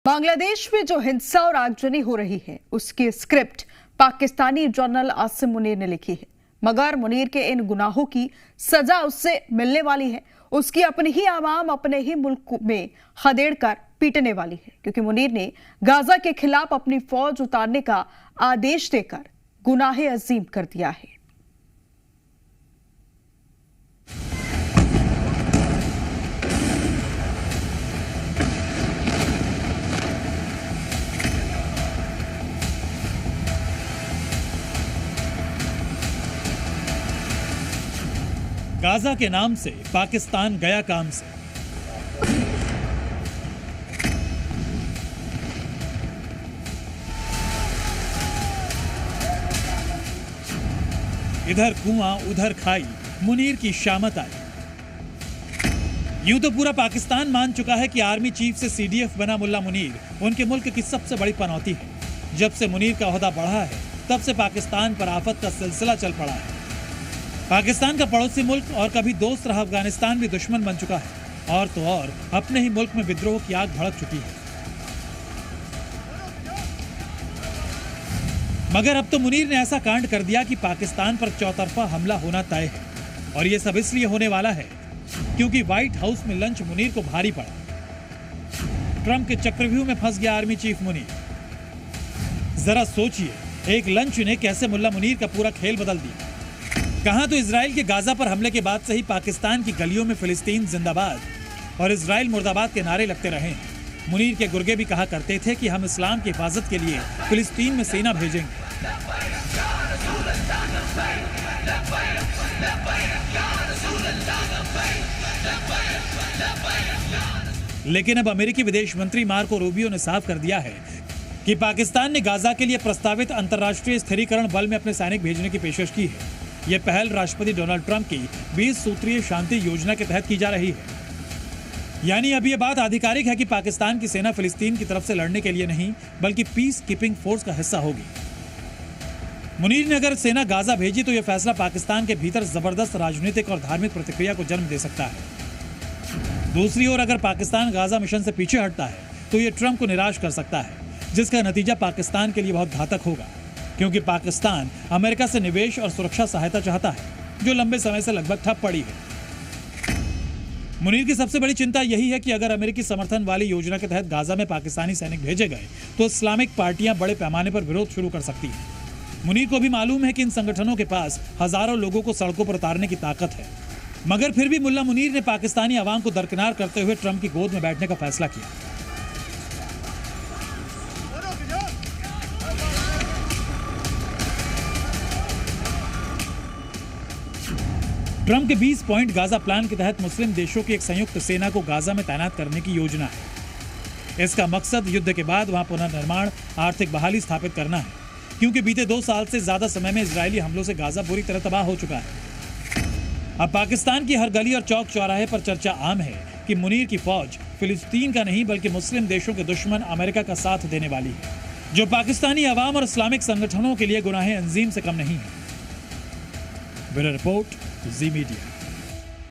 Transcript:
बांग्लादेश में जो हिंसा और आगजनी हो रही है उसकी स्क्रिप्ट पाकिस्तानी जर्नल आसिम मुनीर ने लिखी है, मगर मुनीर के इन गुनाहों की सजा उससे मिलने वाली है। उसकी अपनी ही आवाम अपने ही मुल्क में खदेड़ कर पीटने वाली है, क्योंकि मुनीर ने गाजा के खिलाफ अपनी फौज उतारने का आदेश देकर गुनाहे अजीम कर दिया है। गाजा के नाम से पाकिस्तान गया काम से। इधर कुआं उधर खाई, मुनीर की शामत आई। यूं तो पूरा पाकिस्तान मान चुका है कि आर्मी चीफ से सीडीएफ बना मुल्ला मुनीर उनके मुल्क की सबसे बड़ी पनौती है। जब से मुनीर का ओहदा बढ़ा है तब से पाकिस्तान पर आफत का सिलसिला चल पड़ा है। पाकिस्तान का पड़ोसी मुल्क और कभी दोस्त रहा अफगानिस्तान भी दुश्मन बन चुका है, और तो और अपने ही मुल्क में विद्रोह की आग भड़क चुकी है। मगर अब तो मुनीर ने ऐसा कांड कर दिया कि पाकिस्तान पर चौतरफा हमला होना तय है, और यह सब इसलिए होने वाला है क्योंकि व्हाइट हाउस में लंच मुनीर को भारी पड़ा। ट्रंप के चक्रव्यूह में फंस गया आर्मी चीफ मुनीर। जरा सोचिए, एक लंच ने कैसे मुल्ला मुनीर का पूरा खेल बदल दिया। कहां तो इजराइल के गाजा पर हमले के बाद से ही पाकिस्तान की गलियों में फिलिस्तीन जिंदाबाद और इजराइल मुर्दाबाद के नारे लगते रहे। मुनीर के गुर्गे भी कहा करते थे कि हम इस्लाम की हिफाजत के लिए फिलिस्तीन में सेना भेजेंगे। लेकिन अब अमेरिकी विदेश मंत्री मार्को रूबियो ने साफ कर दिया है कि पाकिस्तान ने गाजा के लिए प्रस्तावित अंतर्राष्ट्रीय स्थिरीकरण बल में अपने सैनिक भेजने की पेशकश की है। यह पहल राष्ट्रपति डोनाल्ड ट्रंप की 20 सूत्रीय शांति योजना के तहत की जा रही है। यानी अब यह बात आधिकारिक है कि पाकिस्तान की सेना फिलिस्तीन की तरफ से लड़ने के लिए नहीं बल्कि पीस कीपिंग फोर्स का हिस्सा होगी। मुनीर ने अगर सेना गाजा भेजी तो यह फैसला पाकिस्तान के भीतर जबरदस्त राजनीतिक और धार्मिक प्रतिक्रिया को जन्म दे सकता है। दूसरी ओर अगर पाकिस्तान गाजा मिशन से पीछे हटता है तो यह ट्रंप को निराश कर सकता है, जिसका नतीजा पाकिस्तान के लिए बहुत घातक होगा, क्योंकि पाकिस्तान अमेरिका से निवेश और सुरक्षा सहायता चाहता है, जो लंबे समय से लगभग ठप पड़ी है। मुनीर की सबसे बड़ी चिंता यही है कि अगर अमेरिकी समर्थन वाली योजना के तहत गाजा में पाकिस्तानी सैनिक भेजे गए तो इस्लामिक पार्टियां बड़े पैमाने पर विरोध शुरू कर सकती हैं। मुनीर को भी मालूम है कि इन संगठनों के पास हजारों लोगों को सड़कों पर उतारने की ताकत है, मगर फिर भी मुल्ला मुनीर ने पाकिस्तानी अवाम को दरकिनार करते हुए ट्रंप की गोद में बैठने का फैसला किया। ट्रंप के 20 पॉइंट गाजा प्लान के तहत मुस्लिम देशों की एक संयुक्त सेना को गाजा में तैनात करने की योजना है। इसका मकसद युद्ध के बाद वहां पुनर्निर्माण, आर्थिक बहाली स्थापित करना है, क्योंकि बीते 2 साल से ज्यादा समय में इजरायली हमलों से गाजा बुरी तरह तबाह हो चुका है। अब पाकिस्तान की हर गली और चौक चौराहे पर चर्चा आम है कि मुनीर की फौज फिलिस्तीन का नहीं बल्कि मुस्लिम देशों के दुश्मन अमेरिका का साथ देने वाली है, जो पाकिस्तानी अवाम और इस्लामिक संगठनों के लिए गुनाहे अंजीम से कम नहीं है। ब्यूरो रिपोर्ट, जी मीडिया।